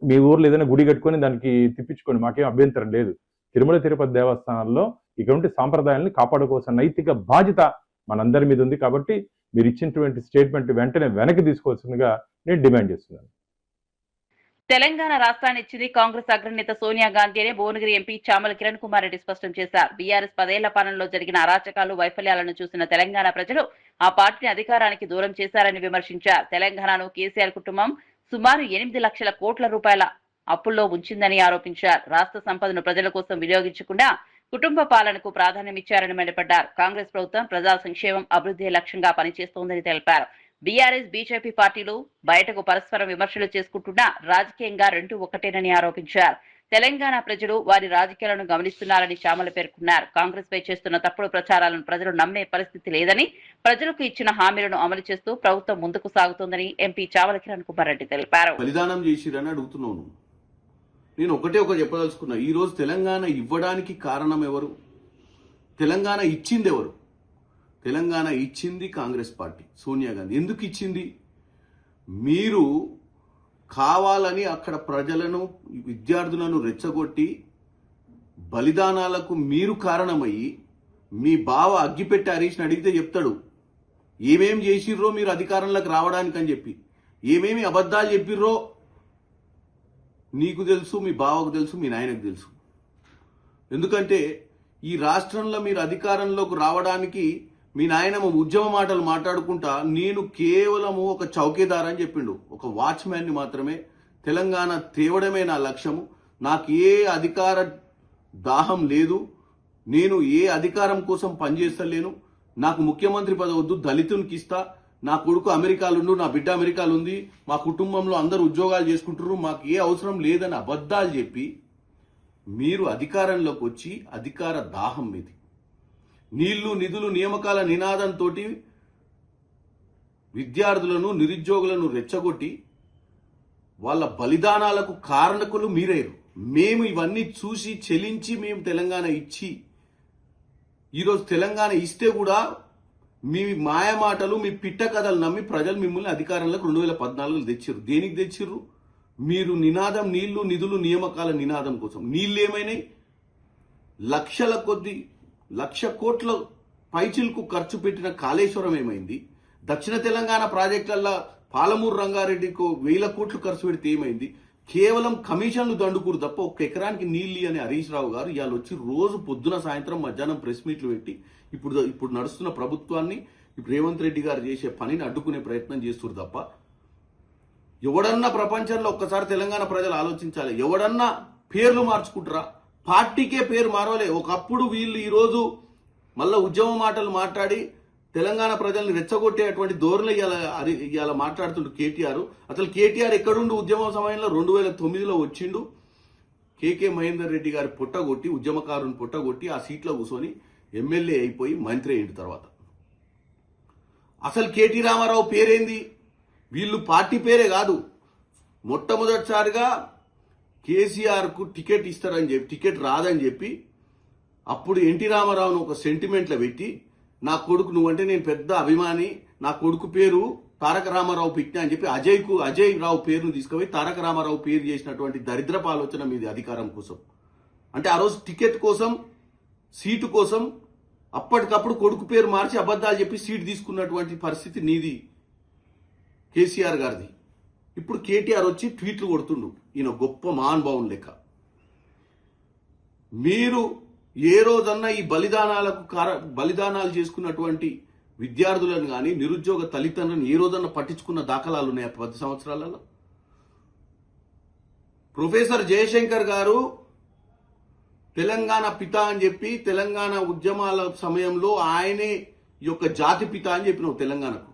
J: మీ ఊర్లో ఏదైనా గుడి కట్టుకొని దానికి తిప్పించుకోండి, మాకేం అభ్యంతరం లేదు. తిరుమల తిరుపతి దేవస్థానాల్లో ఇటువంటి సాంప్రదాయాల్ని కాపాడుకోవాల్సిన నైతిక బాధ్యత మనందరి మీద ఉంది. కాబట్టి మీరు ఇచ్చినటువంటి స్టేట్మెంట్ వెంటనే వెనక్కి తీసుకోవాల్సిందిగా నేను డిమాండ్ చేస్తున్నాను.
B: తెలంగాణ రాష్ట్రాన్ని ఇచ్చింది కాంగ్రెస్ అగ్రనేత సోనియా గాంధీ అనే భువనగిరి ఎంపీ చామల కిరణ్ కుమార్ రెడ్డి స్పష్టం చేశారు. బీఆర్ఎస్ 10 ఏళ్ల పాలనలో జరిగిన అరాచకాలు, వైఫల్యాలను చూసిన తెలంగాణ ప్రజలు ఆ పార్టీని అధికారానికి దూరం చేశారని విమర్శించారు. తెలంగాణను కేసీఆర్ కుటుంబం సుమారు 8 లక్షల కోట్ల రూపాయల అప్పుల్లో ఉంచిందని ఆరోపించారు. రాష్ట్ర సంపదను ప్రజల కోసం వినియోగించకుండా కుటుంబ పాలనకు ప్రాధాన్యమిచ్చారని మండిపడ్డారు. కాంగ్రెస్ ప్రభుత్వం ప్రజా సంక్షేమం, అభివృద్ధి లక్ష్యంగా పనిచేస్తోందని తెలిపారు. బీఆర్ఎస్, బీజేపీ పార్టీలు బయటకు పరస్పరం విమర్శలు చేసుకుంటున్నా రాజకీయంగా రెండూ ఒకటేనని ఆరోపించారు. తెలంగాణ ప్రజలు వారి రాజకీయాలను గమనిస్తున్నారని చామల పేర్కొన్నారు. కాంగ్రెస్ పై చేస్తున్న తప్పుడు ప్రచారాలను ప్రజలు నమ్మే పరిస్థితి లేదని, ప్రజలకు ఇచ్చిన హామీలను అమలు చేస్తూ ప్రభుత్వం ముందుకు సాగుతోందని ఎంపీ చామల కిరణ్ కుమార్ రెడ్డి తెలిపారు.
H: బలిదానం చేసిరని అడుగుతున్నాను. నేను ఒకటి చెప్పదలుచుకున్నా. ఈ రోజు తెలంగాణ ఇవ్వడానికి కారణం ఎవరు? తెలంగాణ ఇచ్చింది ఎవరు? తెలంగాణ ఇచ్చింది కాంగ్రెస్ పార్టీ, సోనియా గాంధీ. ఎందుకు ఇచ్చింది? మీరు కావాలని అక్కడ ప్రజలను, విద్యార్థులను రెచ్చగొట్టి బలిదానాలకు మీరు కారణమయ్యి, మీ బావ అగ్గిపెట్టి హరీష్ని అడిగితే చెప్తాడు ఏమేం చేసిర్రో మీరు అధికారంలోకి రావడానికి అని చెప్పి. ఏమేమి అబద్ధాలు చెప్పిర్రో నీకు తెలుసు, మీ బావకు తెలుసు, మీ నాయనకు తెలుసు. ఎందుకంటే ఈ రాష్ట్రంలో మీరు అధికారంలోకి రావడానికి మీ నాయనమ్మ ఉద్యమ మాటలు మాట్లాడుకుంటా నేను కేవలము ఒక చౌకీదార్ అని చెప్పిండు. ఒక వాచ్మ్యాన్ని మాత్రమే తెలంగాణ తేవడమే నా లక్ష్యము. నాకు ఏ అధికార దాహం లేదు. నేను ఏ అధికారం కోసం పనిచేస్తలేను. నాకు ముఖ్యమంత్రి పదవి వద్దు, దళితునికి ఇస్తా. నా కొడుకు అమెరికాలుండు, నా బిడ్డ అమెరికాలు ఉంది, మా కుటుంబంలో అందరూ ఉద్యోగాలు చేసుకుంటున్నారు, మాకు ఏ అవసరం లేదని అబద్ధాలు చెప్పి మీరు అధికారంలోకి వచ్చి అధికార దాహం మీది నీళ్లు, నిధులు, నియామకాల నినాదంతో విద్యార్థులను, నిరుద్యోగులను రెచ్చగొట్టి వాళ్ళ బలిదానాలకు కారణకులు మీరేరు. మేము ఇవన్నీ చూసి చెలించి మేము తెలంగాణ ఇచ్చి, ఈరోజు తెలంగాణ ఇస్తే కూడా మీ మాయమాటలు, మీ పిట్ట కథలు నమ్మి ప్రజలు మిమ్మల్ని అధికారంలోకి 2014 తెచ్చిర్రు. దేనికి తెచ్చిర్రు? మీరు నినాదం నీళ్లు, నిధులు, నియామకాల నినాదం కోసం. నీళ్లు ఏమైనాయి? లక్షల కొద్ది, 1,00,000 కోట్ల పైచిల్కు ఖర్చు పెట్టిన కాళేశ్వరం ఏమైంది? దక్షిణ తెలంగాణ ప్రాజెక్టులలో పాలమూరు రంగారెడ్డికి 1,000 కోట్లు ఖర్చు పెడితే ఏమైంది? కేవలం కమిషన్లు దండుకూరు తప్ప 1 ఎకరానికి నీళ్ళు అని హరీష్ రావు గారు ఇవాళ వచ్చి రోజు పొద్దున, సాయంత్రం, మధ్యాహ్నం ప్రెస్ మీట్లు పెట్టి ఇప్పుడు నడుస్తున్న ప్రభుత్వాన్ని, ఇప్పుడు రేవంత్ రెడ్డి గారు చేసే పనిని అడ్డుకునే ప్రయత్నం చేస్తున్నారు తప్ప ఎవడన్నా ప్రపంచంలో ఒక్కసారి తెలంగాణ ప్రజలు ఆలోచించాలి. ఎవడన్నా పేర్లు మార్చుకుంటారా? పార్టీకే పేరు మారవలే. ఒకప్పుడు వీళ్ళు ఈరోజు మళ్ళా ఉద్యమ మాటలు మాట్లాడి తెలంగాణ ప్రజల్ని రెచ్చగొట్టేటువంటి ధోరణి ఇవాళ మాట్లాడుతుండు కేటీఆర్. అసలు కేటీఆర్ ఎక్కడుండు? ఉద్యమ సమయంలో 2009లో వచ్చిండు. కేకే మహేందర్ రెడ్డి గారి పొట్టగొట్టి, ఉద్యమకారుని పొట్టగొట్టి ఆ సీట్లో కూర్చొని ఎమ్మెల్యే అయిపోయి మంత్రి అయిన తర్వాత అసలు కేటీ రామారావు పేరేంది? వీళ్ళు పార్టీ పేరే కాదు, మొట్టమొదటిసారిగా
K: కేసీఆర్కు టికెట్ ఇస్తారని చెప్పి, టికెట్ రాదని చెప్పి అప్పుడు ఎన్టీ రామారావును ఒక సెంటిమెంట్లో పెట్టి, నా కొడుకు నువ్వంటే నేను పెద్ద అభిమాని, నా కొడుకు పేరు తారక రామారావు పెట్టినా అని చెప్పి అజయ్ రావు పేరును తీసుకుపోయి తారక రామారావు పేరు చేసినటువంటి దరిద్రపు ఆలోచన మీది అధికారం కోసం. అంటే ఆ రోజు టికెట్ కోసం, సీటు కోసం అప్పటికప్పుడు కొడుకు పేరు మార్చి అబద్ధాలు చెప్పి సీటు తీసుకున్నటువంటి పరిస్థితి నీది, కేసీఆర్ గారిది. ఇప్పుడు కేటీఆర్ వచ్చి ట్వీట్లు కొడుతుండు, ఈయన గొప్ప మహానుభావుని లెక్క. మీరు ఏ రోజన్నా ఈ బలిదానాలు చేసుకున్నటువంటి విద్యార్థులను కానీ, నిరుద్యోగ తల్లిదండ్రులను ఏ రోజన్నా పట్టించుకున్న దాఖలాలు ఉన్నాయా 10 సంవత్సరాలలో? ప్రొఫెసర్ జయశంకర్ గారు తెలంగాణ పిత అని చెప్పి, తెలంగాణ ఉద్యమాల సమయంలో ఆయనే ఈ యొక్క జాతి పిత అని చెప్పినావు తెలంగాణకు.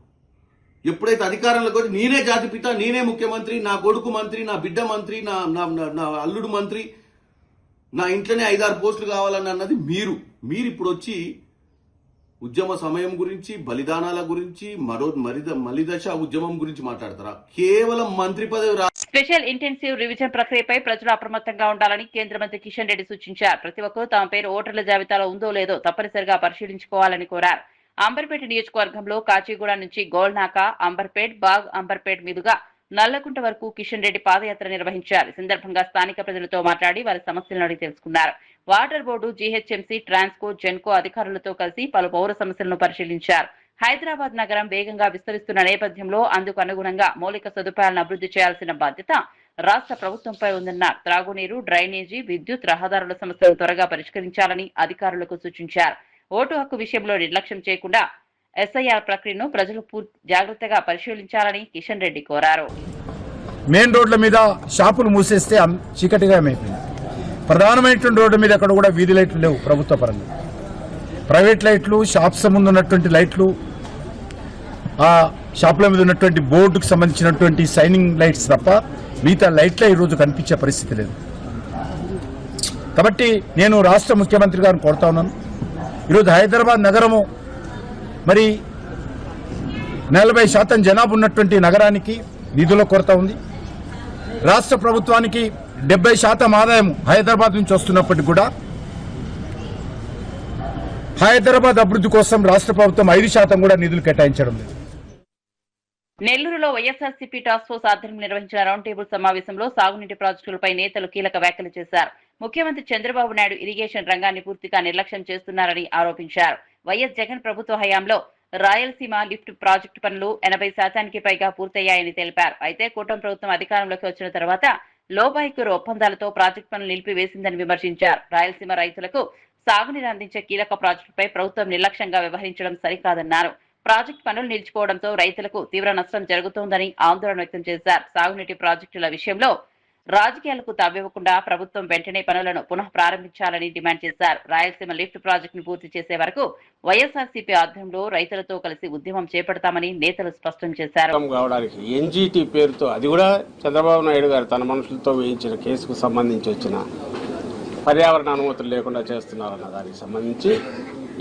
K: ఎప్పుడైతే అధికారంలోకి వచ్చి నేనే జాతి పిత, నేనే ముఖ్యమంత్రి, నా కొడుకు మంత్రి, నా బిడ్డ మంత్రి, నా అల్లుడు మంత్రి, నా ఇంట్లోనే 5-6 పోస్టులు కావాలని అన్నది మీరు ఇప్పుడు వచ్చి ఉద్యమ సమయం గురించి, బలిదానాల గురించి, మలిదశ ఉద్యమం గురించి మాట్లాడతారా? కేవలం మంత్రి పదవి
B: స్పెషల్ ఇంటెన్సివ్ రివిజన్ ప్రక్రియపై ప్రజలు అప్రమత్తంగా ఉండాలని కేంద్ర మంత్రి కిషన్ రెడ్డి సూచించారు. ప్రతి ఒక్కరూ తమ పేరు ఓటర్ల జాబితాలో ఉందో లేదో తప్పనిసరిగా పరిశీలించుకోవాలని కోరారు. అంబర్పేట నియోజకవర్గంలో కాచిగూడ నుంచి గోల్నాక, అంబర్పేట్, బాగ్ అంబర్పేట్ మీదుగా నల్లకుంట వరకు కిషన్ రెడ్డి పాదయాత్ర నిర్వహించారు. ఈ సందర్భంగా స్థానిక ప్రజలతో మాట్లాడి వారి సమస్యలను అడిగి తెలుసుకున్నారు. Water board, GHMC, Transco, Genco అధికారులతో కలిసి పలు పౌర సమస్యలను పరిశీలించారు. హైదరాబాద్ నగరం వేగంగా విస్తరిస్తున్న నేపథ్యంలో అందుకు అనుగుణంగా మౌలిక సదుపాయాలను అభివృద్ధి చేయాల్సిన బాధ్యత రాష్ట్ర ప్రభుత్వంపై ఉందన్నారు. త్రాగునీరు, డ్రైనేజీ, విద్యుత్, రహదారుల సమస్యలను త్వరగా పరిష్కరించాలని అధికారులకు సూచించారు. ఓటు హక్కు విషయంలో నిర్లక్ష్యం చేయకుండా ఎస్ఐఆర్ ప్రక్రియను ప్రజలు జాగ్రత్తగా పరిశీలించాలని కిషన్ రెడ్డి కోరారు.
L: మెయిన్ రోడ్ల మీద షాపులు మూసేస్తే చీకటిగా అయిపోయింది. ప్రధానమైనటువంటి రోడ్డు మీద ఎక్కడ కూడా వీధి లైట్లు లేవు ప్రభుత్వ పరంగా. ప్రైవేట్ లైట్లు, షాప్స్ ముందు ఉన్నటువంటి లైట్లు, ఆ షాపుల మీద ఉన్నటువంటి బోర్డుకు సంబంధించినటువంటి సైనింగ్ లైట్స్ తప్ప మిగతా లైట్లే ఈరోజు కనిపించే పరిస్థితి లేదు. కాబట్టి నేను రాష్ట్ర ముఖ్యమంత్రి గారిని కోరుతా ఉన్నాను, ఈరోజు హైదరాబాద్ నగరము మరి 40% జనాభా ఉన్నటువంటి నగరానికి నిధుల కొరత ఉంది. రాష్ట్ర ప్రభుత్వానికి 70% ఆదాయం హైదరాబాద్ నుంచి వస్తున్నప్పటికీ కూడా హైదరాబాద్ అభివృద్ధి కోసం రాష్ట్ర ప్రభుత్వం 5% కూడా నిధులు కేటాయించడం లేదు.
B: నెల్లూరులో వైఎస్ఆర్సీపీ టాస్క్ ఫోర్స్ ఆధ్వర్యంలో నిర్వహించిన రౌండ్ టేబుల్ సమావేశంలో సాగునీటి ప్రాజెక్టులపై నేతలు కీలక వ్యాఖ్యలు చేశారు. ముఖ్యమంత్రి చంద్రబాబు నాయుడు ఇరిగేషన్ రంగాన్ని పూర్తిగా నిర్లక్ష్యం చేస్తున్నారని ఆరోపించారు. వైఎస్ జగన్ ప్రభుత్వ హయాంలో రాయలసీమ లిఫ్ట్ ప్రాజెక్టు పనులు 80% పైగా పూర్తయ్యాయని తెలిపారు. అయితే కూటమి ప్రభుత్వం అధికారంలోకి వచ్చిన తర్వాత లోపాయికూరు ఒప్పందాలతో ప్రాజెక్టు పనులు నిలిపివేసిందని విమర్శించారు. రాయలసీమ రైతులకు సాగునీరు అందించే కీలక ప్రాజెక్టుపై ప్రభుత్వం నిర్లక్ష్యంగా వ్యవహరించడం సరికాదన్నారు. ప్రాజెక్టు పనులు నిలిచిపోవడంతో రైతులకు తీవ్ర నష్టం జరుగుతోందని ఆందోళన వ్యక్తం చేశారు. సాగునీటి ప్రాజెక్టుల విషయంలో రాజకీయాలకు తావివ్వకుండా ప్రభుత్వం వెంటనే పనులను పునః ప్రారంభించాలని డిమాండ్ చేశారు. రాయలసీమ లిఫ్ట్ ప్రాజెక్టును పూర్తి చేసే వరకు వైఎస్ఆర్సీపీ ఆధ్వర్యంలో రైతులతో కలిసి ఉద్యమం చేపడతామని నేతలు స్పష్టం చేశారు.
M: ఎన్జీటీ పేరుతో, అది కూడా చంద్రబాబు నాయుడు గారు తన మనుషులతో వేయించిన కేసుకు సంబంధించి వచ్చిన పర్యావరణ అనుమతులు లేకుండా చేస్తున్నారన్న దానికి సంబంధించి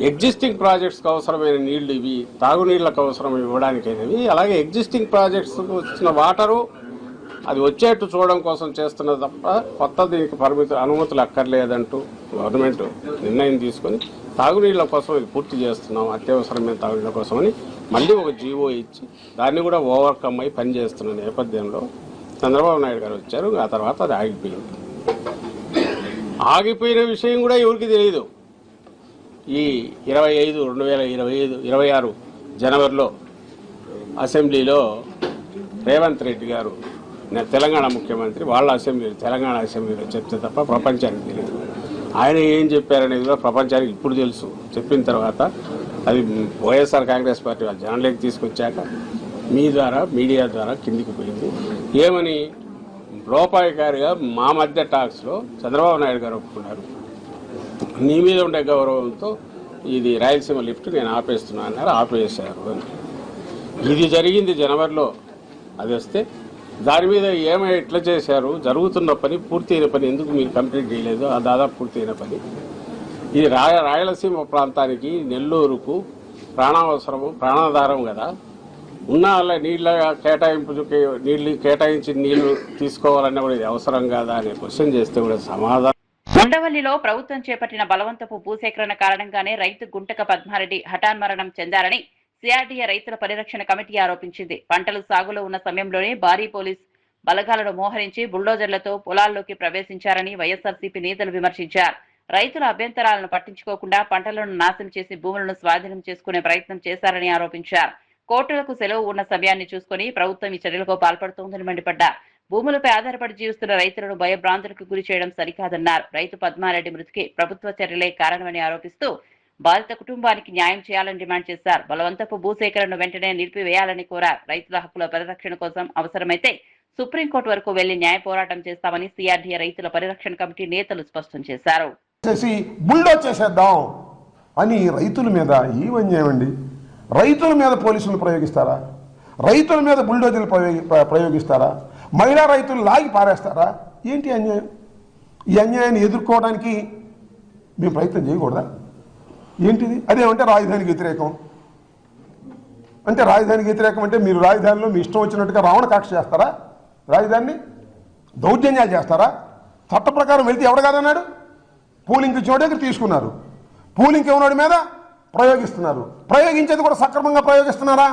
M: ఎగ్జిస్టింగ్ ప్రాజెక్ట్స్కి అవసరమైన నీళ్లు ఇవి, తాగునీళ్లకు అవసరం ఇవ్వడానికైనవి, అలాగే ఎగ్జిస్టింగ్ ప్రాజెక్ట్స్కు వచ్చిన వాటరు అది వచ్చేట్టు చూడడం కోసం చేస్తున్నది తప్ప కొత్త దీనికి అనుమతులు అక్కర్లేదంటూ గవర్నమెంట్ నిర్ణయం తీసుకొని తాగునీళ్ల కోసం ఇది పూర్తి చేస్తున్నాం, అత్యవసరమైన తాగునీళ్ల కోసమని మళ్ళీ ఒక జీవో ఇచ్చి దాన్ని కూడా ఓవర్కమ్ అయి పనిచేస్తున్న నేపథ్యంలో చంద్రబాబు నాయుడు గారు వచ్చారు. ఆ తర్వాత అది ఆగిపోయింది. ఆగిపోయిన విషయం కూడా ఎవరికి తెలియదు. ఈ 2026 జనవరిలో అసెంబ్లీలో రేవంత్ రెడ్డి గారు, తెలంగాణ ముఖ్యమంత్రి, వాళ్ళ తెలంగాణ అసెంబ్లీలో చెప్తే తప్ప ప్రపంచానికి తెలియదు. ఆయన ఏం చెప్పారనేది కూడా ప్రపంచానికి ఇప్పుడు తెలుసు. చెప్పిన తర్వాత అది వైఎస్ఆర్ కాంగ్రెస్ పార్టీ వాళ్ళు జనంలోకి తీసుకొచ్చాక మీ ద్వారా, మీడియా ద్వారా కిందికి పోయింది. ఏమని లోపాయకారిగా మా మధ్య టాక్స్లో చంద్రబాబు నాయుడు గారు ఒప్పుకున్నారు, నీ మీద ఉండే గౌరవంతో ఇది రాయలసీమ లిఫ్ట్ నేను ఆపేస్తున్నా అన్నారు, ఆపేశారు అని. ఇది జరిగింది జనవరిలో. అది వస్తే దాని మీద ఎట్లా చేశారు, జరుగుతున్న పని, పూర్తయిన పని ఎందుకు మీరు కంప్లీట్ చేయలేదు, ఆ దాదాపు పూర్తయిన పని. ఇది రాయలసీమ ప్రాంతానికి, నెల్లూరుకు ప్రాణాధారం కదా. ఉన్న నీళ్ళ కేటాయింపుకి నీళ్లు తీసుకోవాలన్నా కూడా ఇది అవసరం కాదా అనే క్వశ్చన్ చేస్తే కూడా సమాధానం.
B: ఉండవల్లిలో ప్రభుత్వం చేపట్టిన బలవంతపు భూసేకరణ కారణంగానే రైతు గుంటక పద్మారెడ్డి హఠాన్మరణం చెందారని సిఆర్డీఏ రైతుల పరిరక్షణ కమిటీ ఆరోపించింది. పంటలు సాగులో ఉన్న సమయంలోనే భారీ పోలీస్ బలగాలను మోహరించి బుల్డోజర్లతో పొలాల్లోకి ప్రవేశించారని వైఎస్ఆర్సీపీ నేతలు విమర్శించారు. రైతుల అభ్యంతరాలను పట్టించుకోకుండా పంటలను నాశనం చేసి భూములను స్వాధీనం చేసుకునే ప్రయత్నం చేశారని ఆరోపించారు. కోర్టులకు సెలవు ఉన్న సమయాన్ని చూసుకుని ప్రభుత్వం ఈ చర్యలకు పాల్పడుతోందని మండిపడ్డారు. భూములపై ఆధారపడి జీవిస్తున్న రైతులను భయభ్రాంతులకు గురి చేయడం సరికాదన్నారు. రైతు పద్మారెడ్డి మృతికి ప్రభుత్వ చర్యలే కారణమని ఆరోపిస్తూ బాధిత కుటుంబానికి న్యాయం చేయాలని డిమాండ్ చేశారు. బలవంతపు భూసేకరణను వెంటనే నిలిపివేయాలని కోరారు. రైతుల హక్కుల పరిరక్షణ కోసం అవసరమైతే సుప్రీంకోర్టు వరకు వెళ్లి న్యాయ పోరాటం చేస్తామని సిఆర్డీఏ రైతుల పరిరక్షణ కమిటీ నేతలు స్పష్టం చేశారు.
L: బుల్డోజ్ చేసేద్దాం అని రైతుల మీద ఏమన్యాయండి? రైతుల మీద పోలీసులు ప్రయోగిస్తారా? రైతుల మీద బుల్డోజర్లు ప్రయోగిస్తారా? మహిళా రైతులు లాగి పారేస్తారా? ఏంటి అన్యాయం? ఈ అన్యాయాన్ని ఎదుర్కోవడానికి మేము ప్రయత్నం చేయకూడదా? ఏంటిది? అదేమంటే రాజధానికి వ్యతిరేకం అంటే రాజధానికి వ్యతిరేకం అంటే మీరు రాజధానిలో మీ ఇష్టం వచ్చినట్టుగా రావణ కాక్ష చేస్తారా? రాజధానిని దౌర్జన్యాలు చేస్తారా? చట్ట ప్రకారం వెళ్తే ఎవడు కాదన్నాడు? పూలింగ్కి ఇచ్చిన దగ్గర తీసుకున్నారు, పూలింగ్కి ఇవ్వనోడి మీద ప్రయోగిస్తున్నారు. ప్రయోగించేది కూడా సక్రమంగా ప్రయోగిస్తున్నారా?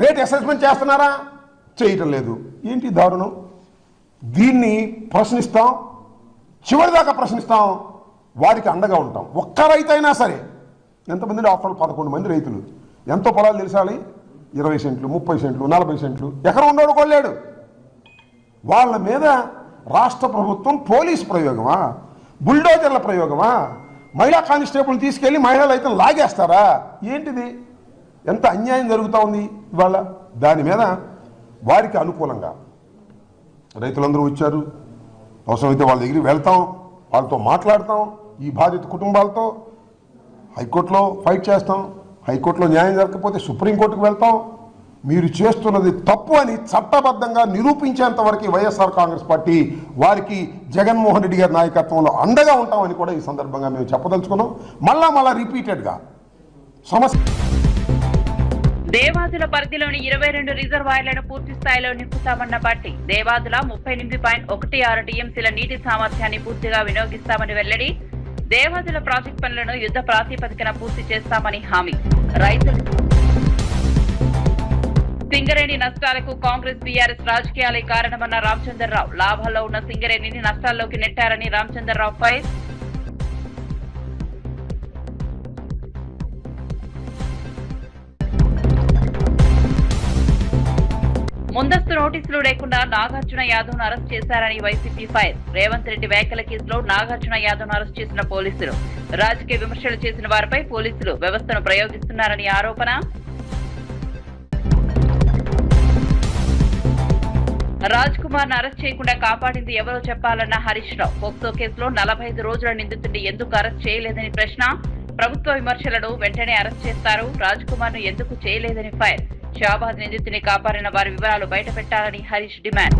L: రేట్ అసెస్మెంట్ చేస్తున్నారా? చేయటం లేదు. ఏంటి దారుణం? దీన్ని ప్రశ్నిస్తాం, చివరిదాకా ప్రశ్నిస్తాం, వారికి అండగా ఉంటాం. ఒక్క రైతు అయినా సరే, ఎంతమంది ఆఫ్టర్ 11 మంది రైతులు, ఎంతో పొలాలు తెలిసాలి, 20 సెంట్లు 30 సెంట్లు 40 సెంట్లు ఎకరం ఉండోడు కొల్లాడు. వాళ్ళ మీద రాష్ట్ర ప్రభుత్వం పోలీసు ప్రయోగమా, బుల్డోజర్ల ప్రయోగమా, మహిళా కానిస్టేబుల్ తీసుకెళ్లి మహిళలు అయితే లాగేస్తారా? ఏంటిది? ఎంత అన్యాయం జరుగుతూ ఉంది ఇవాళ. దాని మీద వారికి అనుకూలంగా రైతులందరూ వచ్చారు. అవసరమైతే వాళ్ళ దగ్గరికి వెళ్తాం, వాళ్ళతో మాట్లాడతాం. ఈ బాధిత కుటుంబాలతో హైకోర్టులో ఫైట్ చేస్తాం. హైకోర్టులో న్యాయం జరగకపోతే సుప్రీంకోర్టుకు వెళ్తాం. మీరు చేస్తున్నది తప్పు అని చట్టబద్ధంగా నిరూపించేంత వరకు వైఎస్ఆర్ కాంగ్రెస్ పార్టీ వారికి జగన్మోహన్ రెడ్డి గారి నాయకత్వంలో అండగా ఉంటామని కూడా ఈ సందర్భంగా మేము చెప్పదలుచుకున్నాం. మళ్ళా రిపీటెడ్గా సమస్య.
B: దేవాదుల పరిధిలోని 22 రిజర్వాయర్లను పూర్తి స్థాయిలో నింపుతామన్న పార్టీ. దేవాదుల 38.16 టీఎంసీల నీటి సామర్థ్యాన్ని పూర్తిగా వినియోగిస్తామని వెల్లడి. దేవాదుల ప్రాజెక్టు పనులను యుద్ధ ప్రాతిపదికన పూర్తి చేస్తామని హామీ. రైతులు సింగరేణి నష్టాలకు కాంగ్రెస్ బీఆర్ఎస్ రాజకీయాలే కారణమన్న రామచంద్రరావు. లాభాల్లో ఉన్న సింగరేణిని నష్టాల్లోకి నెట్టారని రామచంద్రరావు ఫైర్. ముందస్తు నోటీసులు లేకుండా నాగార్జున యాదవ్ ను అరెస్ట్ చేశారని వైసీపీ ఫైర్. రేవంత్ రెడ్డి వ్యాఖ్యల కేసులో నాగార్జున యాదవ్ ను అరెస్ట్ చేసిన పోలీసులు. రాజకీయ విమర్శలు చేసిన వారిపై పోలీసులు వ్యవస్థను ప్రయోగిస్తున్నారని ఆరోపణ. రాజ్ కుమార్ ను అరెస్ట్ చేయకుండా కాపాడింది ఎవరో చెప్పాలన్న హరీష్ రావు. పోక్సో కేసులో 45 రోజుల నిందితుడిని ఎందుకు అరెస్ట్ చేయలేదని ప్రశ్న. ప్రభుత్వ విమర్శలను వెంటనే అరెస్ట్ చేస్తారు, రాజ్ కుమార్ ను ఎందుకు చేయలేదని ఫైర్. షాబాద్ నిందితుని కాపాడిన వారి వివరాలు బయట పెట్టాలని హరీష్ డిమాండ్.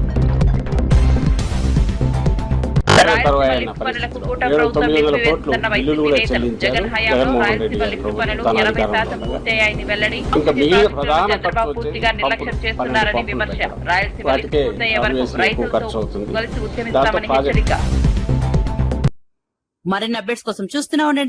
B: పనులకు కూటమి ప్రభుత్వం నిలిపివేస్తున్న వైసీపీ నేతలు. జగన్ హయాంలో రాయలసీమ లిఫ్ట్ పనులు 80% పూర్తయ్యాయని వెల్లడి. చంద్రబాబు పూర్తిగా నిర్లక్ష్యం చేస్తున్నారని విమర్శ. రాయలసీమ లిఫ్ట్ పూర్తయ్యే వరకు రైతులతో కలిసి ఉద్యమిస్తామని హెచ్చరిక.
A: మరిన్ని అప్డేట్స్ కోసం చూస్తూనే ఉండండి